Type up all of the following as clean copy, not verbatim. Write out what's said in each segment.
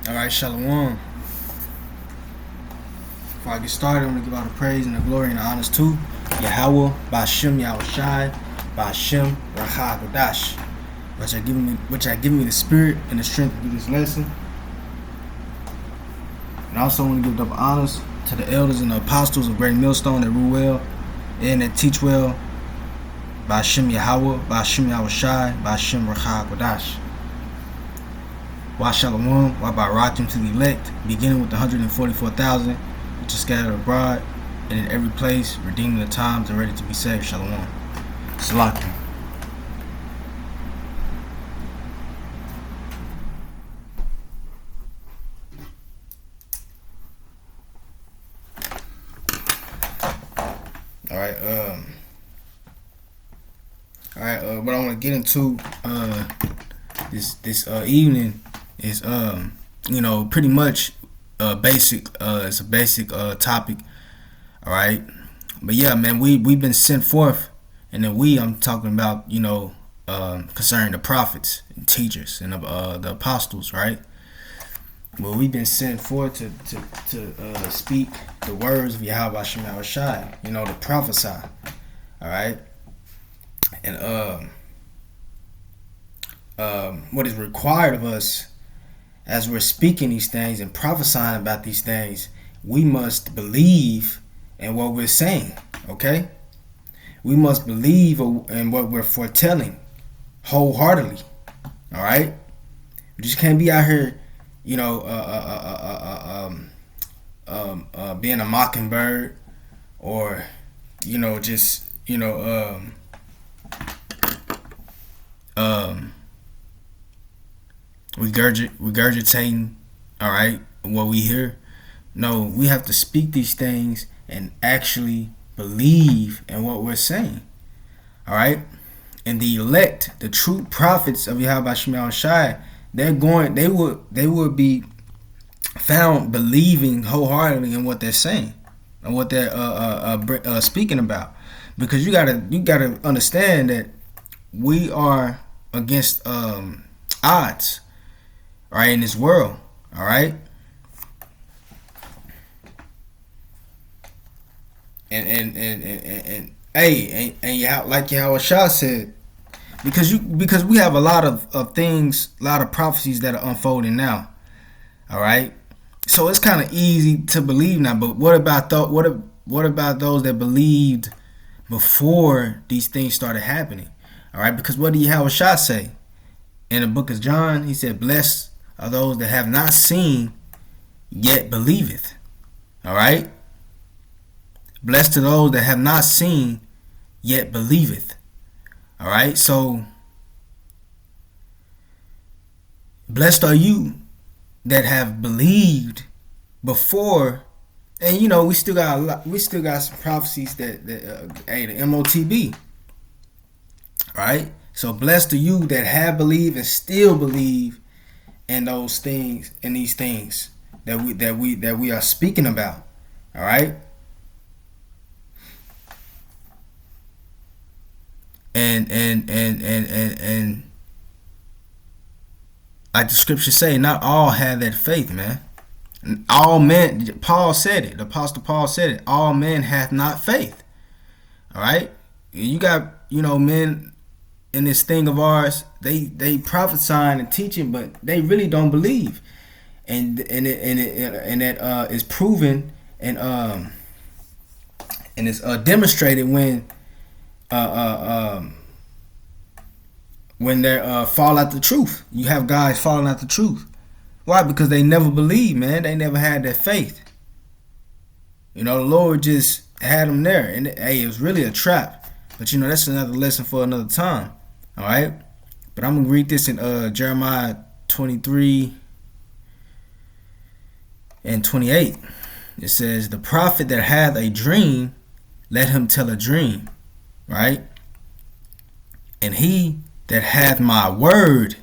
All right, Shalom. Before I get started, I'm going to give all the praise and the glory and the honors to Yahweh, Ba'Shem Yahushai, Ba'Shem Rahah Kodash, which I give me the spirit and the strength to do this lesson. And I also want to give double honors to the elders and the apostles of Great Millstone that rule well and that teach well. Ba'Shem Yahweh, Ba'Shem Yahushai, Ba'Shem Rahah Kodash. Wa Shalom, wa Barakim to the elect, beginning with the 144,000, which are scattered abroad, and in every place, redeeming the times and ready to be saved. Shalom. Salakim. Alright, what I want to get into this evening is pretty much basic. It's a basic topic. All right, but yeah, man, we've been sent forth, and then I'm talking about concerning the prophets and teachers and the apostles, right? Well, we've been sent forth to speak the words of Yahweh Shema Shai, to prophesy. All right, and what is required of us as we're speaking these things and prophesying about these things, we must believe in what we're saying. Okay, we must believe in what we're foretelling wholeheartedly. All right, we just can't be out here, being a mockingbird, or regurgitating, all right, what we hear. No, we have to speak these things and actually believe in what we're saying. All right, and the elect, the true prophets of Yahweh Shema Shai, they will be found believing wholeheartedly in what they're saying and what they're speaking about, because you gotta understand that we are against odds, right, in this world. All right, and like Yahweh Shah said, because we have a lot of things, a lot of prophecies that are unfolding now. All right, so it's kind of easy to believe now. But what about those that believed before these things started happening? All right, because what did Yahweh Shah say in the book of John? He said, "Blessed are those that have not seen yet believeth." All right, blessed are those that have not seen yet believeth. All right, so blessed are you that have believed before, and we still got some prophecies that the MOTB. Right, so blessed are you that have believed and still believe in those things, in these things that we are speaking about. All right, and like the scriptures say, not all have that faith, man. All men, Paul said it, the apostle Paul said it, all men hath not faith. All right, you got men in this thing of ours, they prophesying and teaching, but they really don't believe, and that is proven and it's demonstrated when they fall out the truth. You have guys falling out the truth. Why? Because they never believed, man. They never had that faith. The Lord just had them there, and it was really a trap. But that's another lesson for another time. All right, but I'm gonna read this in Jeremiah 23 and 28. It says, "The prophet that hath a dream, let him tell a dream." Right, and he that hath my word,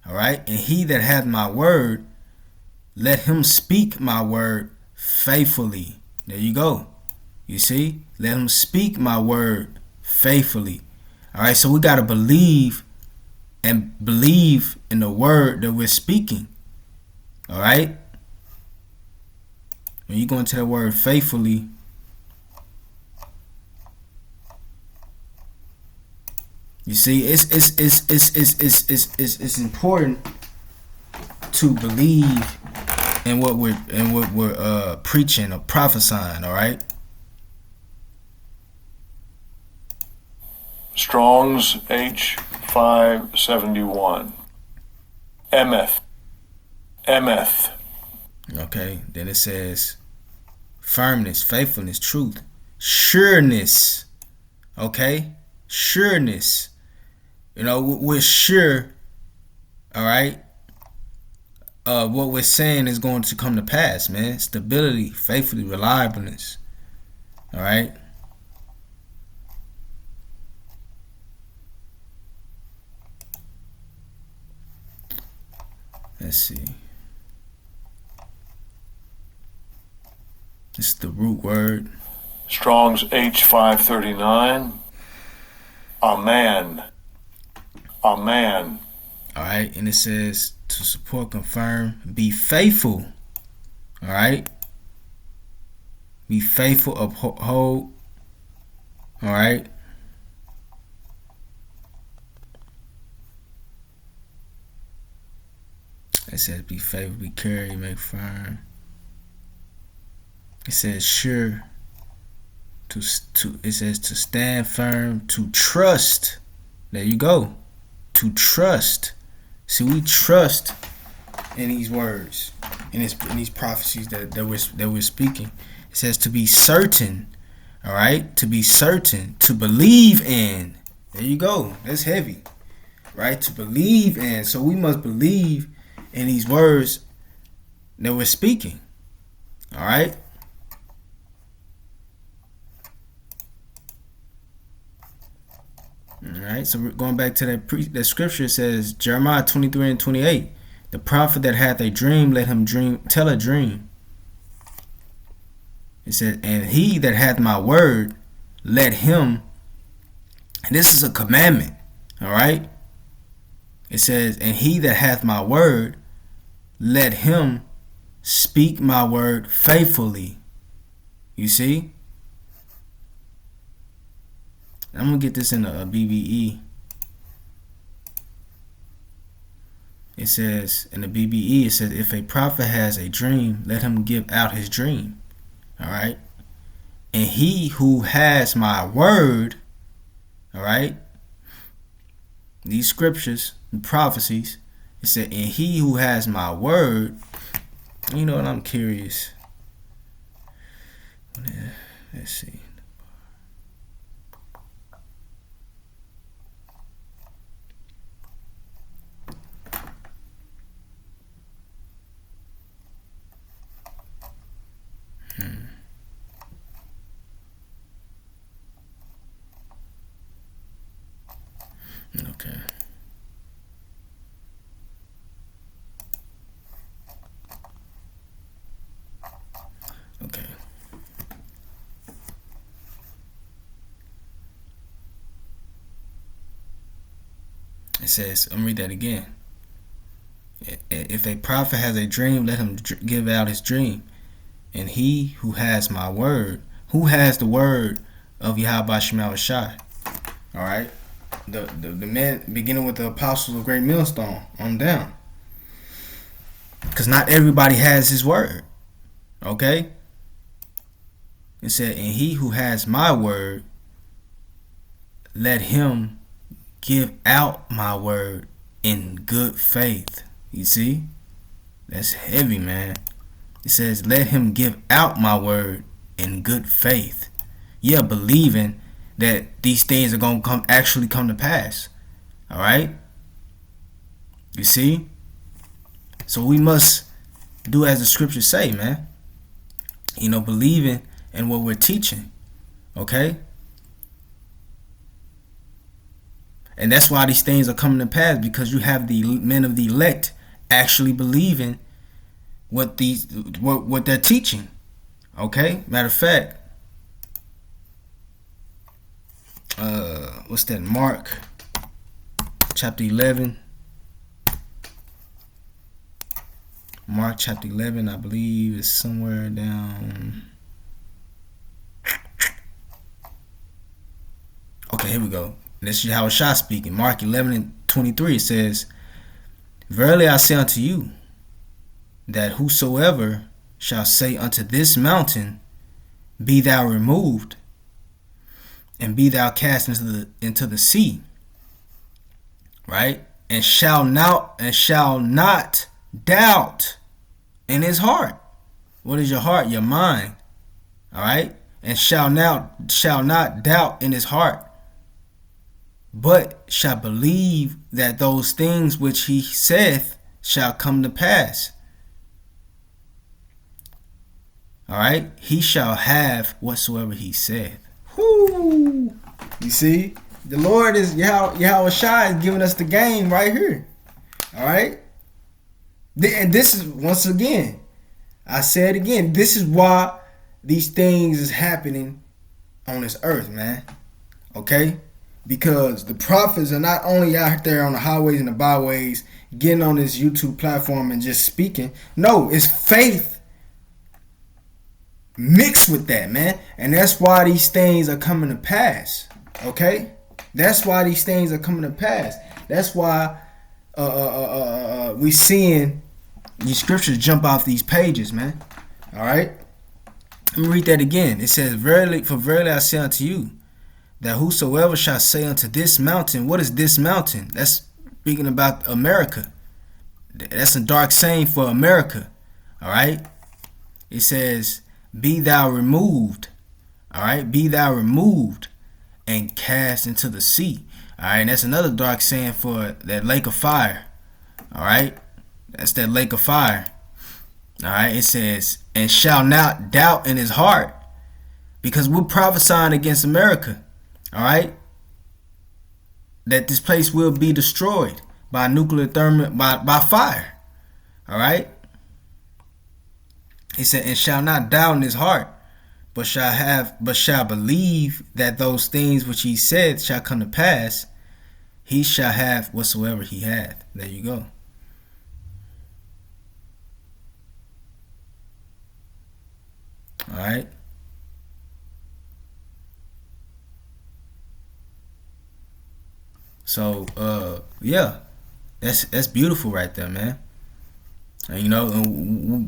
all right, and he that hath my word, let him speak my word faithfully. There you go. You see, let him speak my word faithfully. All right, so we got to believe in the word that we're speaking. All right. When you go into that word faithfully, you see, it's important to believe in what we're preaching or prophesying. All right. Strong's H571. Emeth. Okay. Then it says firmness, faithfulness, truth, sureness. Okay, sureness. You know, we're sure. All right. What we're saying is going to come to pass, man. Stability, faithfully, reliableness. All right. Let's see. This is the root word. Strong's H539. Amen. All right, and it says to support, confirm, be faithful. All right. Be faithful, uphold. All right. It says be faithful, be carry, make firm. It says sure. It says to stand firm, to trust. There you go. To trust. See, we trust in these words, in these prophecies that we're speaking. It says to be certain. All right, to be certain, to believe in. There you go. That's heavy, right? To believe in. So we must believe in these words that we're speaking. All right. All right, so we're going back to that scripture. It says Jeremiah 23:28. The prophet that hath a dream, let him tell a dream. It says, and he that hath my word, let him. And this is a commandment. All right. It says, and he that hath my word, let him speak my word faithfully. You see? I'm going to get this in a BBE. It says, in the BBE, it says, if a prophet has a dream, let him give out his dream. All right. And he who has my word, all right, these scriptures and prophecies, it said, and he who has my word, you know what, I'm curious. Let's see. Okay. Okay. It says, I'm gonna read that again. If a prophet has a dream, let him give out his dream. And he who has my word, who has the word of Yahweh Shema Shai. All right. The men beginning with the apostles of Great Millstone on down. Because not everybody has his word. Okay. It said, and he who has my word, let him give out my word in good faith. You see? That's heavy, man. It says, let him give out my word in good faith. Yeah, believing that these things are going to actually come to pass. All right? You see? So we must do as the scriptures say, man. You know, believing in what we're teaching. Okay? And that's why these things are coming to pass, because you have the men of the elect actually believing what they're teaching. Okay? Matter of fact, what's that? Mark chapter 11. Mark chapter 11, I believe, is somewhere down. Okay, here we go. This is Yahushua speaking. Mark 11 and 23, it says, Verily I say unto you, that whosoever shall say unto this mountain, Be thou removed, and be thou cast into the sea, right? And shall not doubt in his heart. What is your heart? Your mind. All right? And shall not doubt in his heart, but shall believe that those things which he saith shall come to pass. All right? He shall have whatsoever he saith. Whoo! You see? The Lord is Yahushua is giving us the game right here. All right? And this is, once again, I say it again, this is why these things is happening on this earth, man. Okay? Because the prophets are not only out there on the highways and the byways getting on this YouTube platform and just speaking. No, it's faith mixed with that, man. And that's why these things are coming to pass. Okay? That's why these things are coming to pass. That's why we seeing these scriptures jump off these pages, man. All right? Let me read that again. It says, verily I say unto you, that whosoever shall say unto this mountain, what is this mountain? That's speaking about America. That's a dark saying for America. All right? It says, be thou removed. All right? Be thou removed and cast into the sea. All right? And that's another dark saying for that lake of fire. All right? That's that lake of fire. All right? It says, and shall not doubt in his heart, because we're prophesying against America. All right? That this place will be destroyed by nuclear by fire. All right? He said, and shall not doubt in his heart, but shall believe that those things which he said shall come to pass. He shall have whatsoever he hath. There you go. All right. So, yeah, that's beautiful right there, man. And, you know,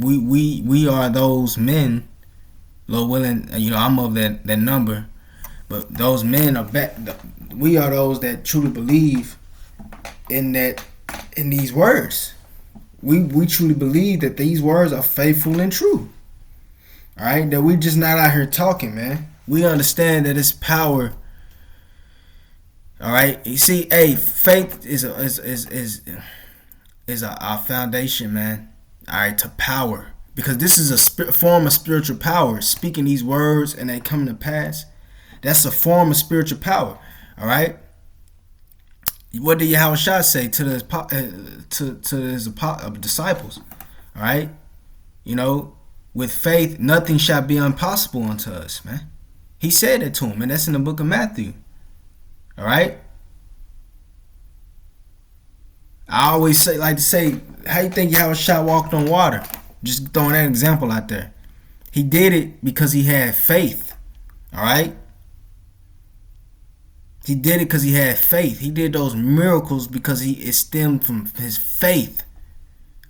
we are those men, Lord willing. You know, I'm of that number, but those men are back. We are those that truly believe in these words. We truly believe that these words are faithful and true. All right, that we just not out here talking, man. We understand that it's power. All right, you see, hey, faith is our foundation, man. All right, to power, because this is a form of spiritual power. Speaking these words and they coming to pass, that's a form of spiritual power. All right. What did Yahushua say to his disciples? All right, you know, with faith, nothing shall be impossible unto us, man. He said that to him, and that's in the book of Matthew. All right. I always like to say, how you think Yahushua walked on water? Just throwing that example out there. He did it because he had faith. All right. He did it because he had faith. He did those miracles because it stemmed from his faith.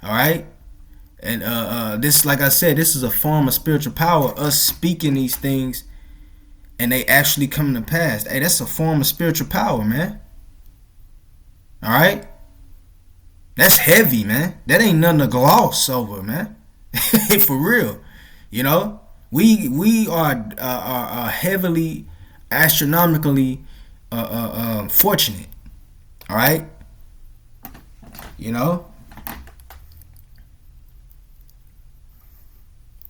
All right. And this, like I said, this is a form of spiritual power. Us speaking these things and they actually come to pass. Hey, that's a form of spiritual power, man. All right. That's heavy, man. That ain't nothing to gloss over, man. For real. You know, we are heavily, astronomically fortunate. All right. You know.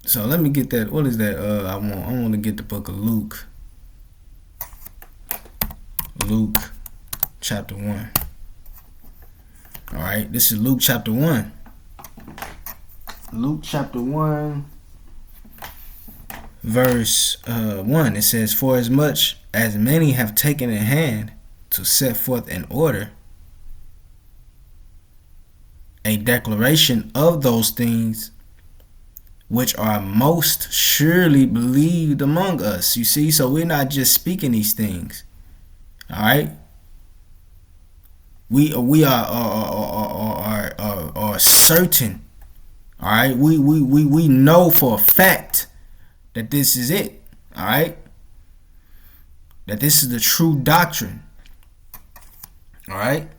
So let me get that. What is that? I want to get the book of Luke. Luke chapter 1. All right, this is Luke chapter 1. Luke chapter 1, verse 1. It says, for as much as many have taken in hand to set forth an order a declaration of those things which are most surely believed among us. You see, so we're not just speaking these things. All right, we are certain. All right, we know for a fact that this is it. All right, that this is the true doctrine. All right,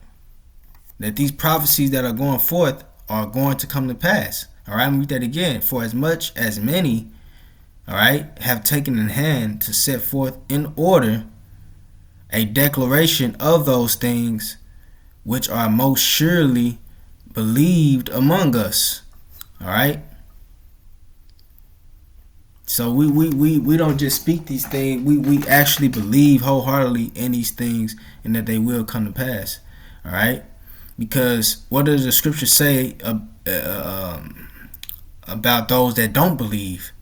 that these prophecies that are going forth are going to come to pass. All right, I'm gonna read that again. For as much as many, all right, have taken in hand to set forth in order a declaration of those things which are most surely believed among us. All right. So we don't just speak these things. We actually believe wholeheartedly in these things and that they will come to pass. All right. Because what does the scripture say about those that don't believe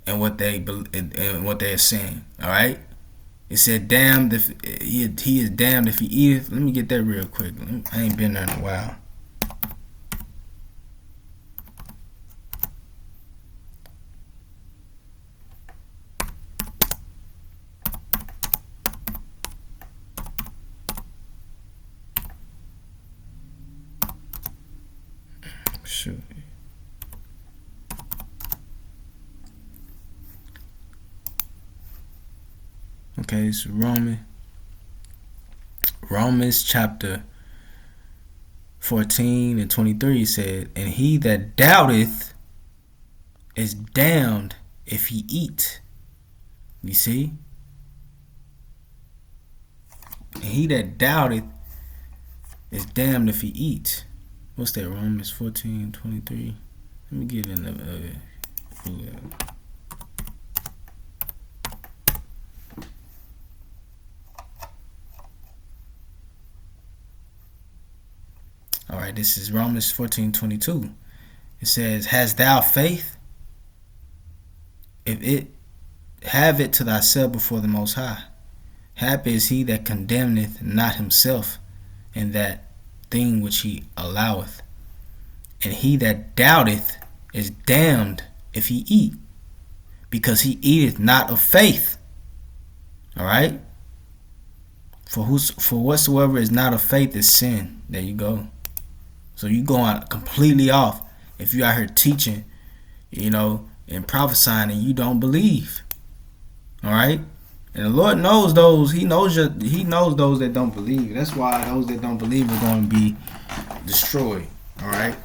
in what they're saying? All right. It said, "Damned if he is damned if he eateth." Let me get that real quick. I ain't been there in a while. Shoot. Okay, it's Romans chapter 14 and 23 said, "And he that doubteth is damned if he eat." You see? And he that doubteth is damned if he eat. What's that? Romans 14:23. Let me get in the all right, this is Romans 14:22. It says, "Hast thou faith? If it have it to thyself before the Most High. Happy is he that condemneth not himself in that thing which he alloweth. And he that doubteth is damned if he eat, because he eateth not of faith." All right. For whatsoever is not of faith is sin. There you go. So you going completely off if you out here teaching, and prophesying, and you don't believe. All right. And the Lord knows those. He knows those that don't believe. That's why those that don't believe are going to be destroyed. All right.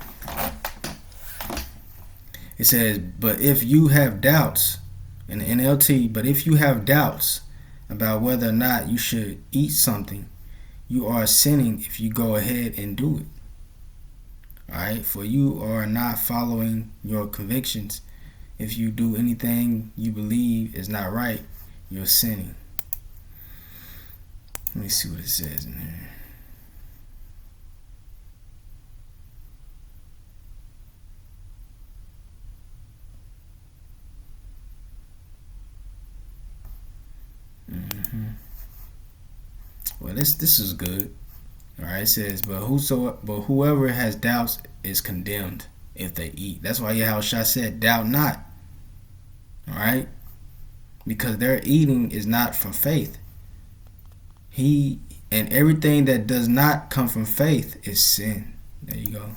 It says, "But if you have doubts," in the NLT, "but if you have doubts about whether or not you should eat something, you are sinning if you go ahead and do it." All right. For you are not following your convictions. If you do anything you believe is not right, you're sinning. Let me see what it says in there. Well, this is good. All right, it says, but whoever has doubts is condemned if they eat. That's why Yahushua said, "Doubt not." All right, because their eating is not from faith. And everything that does not come from faith is sin. There you go.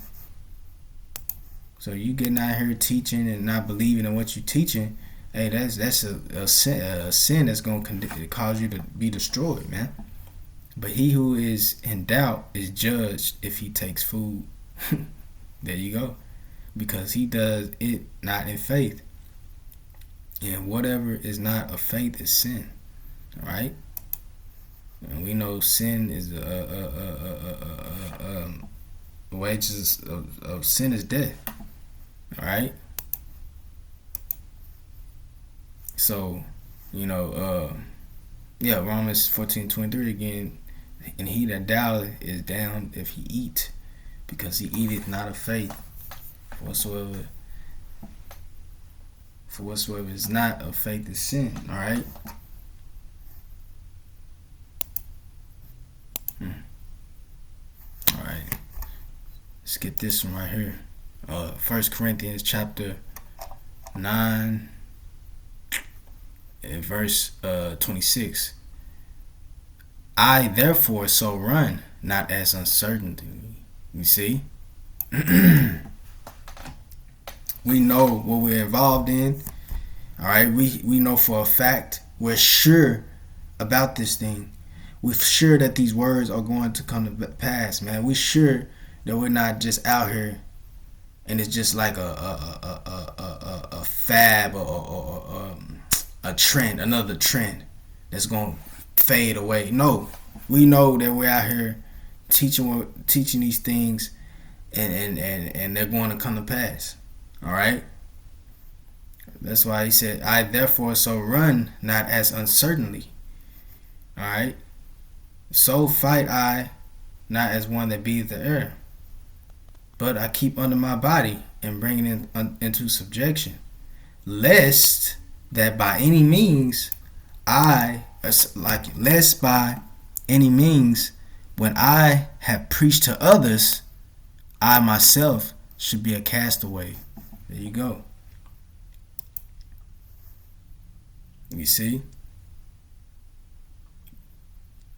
So you getting out here teaching and not believing in what you're teaching, hey, that's a sin that's going to cause you to be destroyed, man. But he who is in doubt is judged if he takes food. There you go. Because he does it not in faith. And whatever is not of faith is sin. All right? And we know sin is the wages of sin is death. All right? So, Romans 14:23 again. "And he that doubteth is damned if he eat, because he eateth not of faith. For whatsoever is not of faith is sin." All right. All right. Let's get this one right here. 1 Corinthians chapter 9 and verse 26. I therefore so run, not as uncertainty. You see? We know what we're involved in. Alright, we know for a fact, we're sure about this thing. We're sure that these words are going to come to pass, man. We're sure that we're not just out here and it's just like a fab or a trend, another trend that's going to fade away. No, we know that we're out here teaching these things, and they're going to come to pass. All right. That's why he said, I therefore so run, not as uncertainly. All right. So fight I, not as one that beateth the air, but I keep under my body and bring it into subjection, lest that by any means lest by any means, when I have preached to others, I myself should be a castaway. There you go. You see?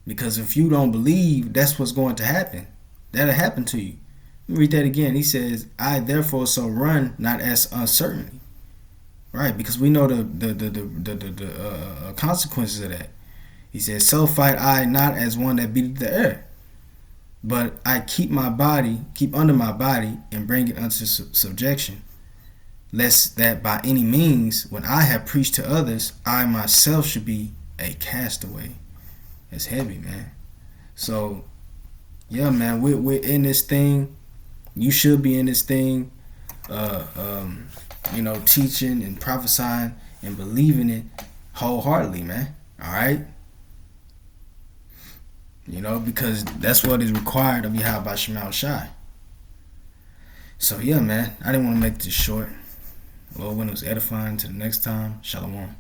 Because if you don't believe, that's what's going to happen. That'll happen to you. Let me read that again. He says, I therefore so run, not as uncertainly. Right, because we know the consequences of that. He says, so fight I not as one that beateth the air, but I keep under my body, and bring it unto subjection, lest that by any means, when I have preached to others, I myself should be a castaway. It's heavy, man. So, yeah, man, we're in this thing. You should be in this thing, teaching and prophesying and believing it wholeheartedly, man. All right? Because that's what is required of Yahweh Shemal Shai. So, yeah, man, I didn't want to make this short. Lord, when it was edifying. Till the next time, Shalom.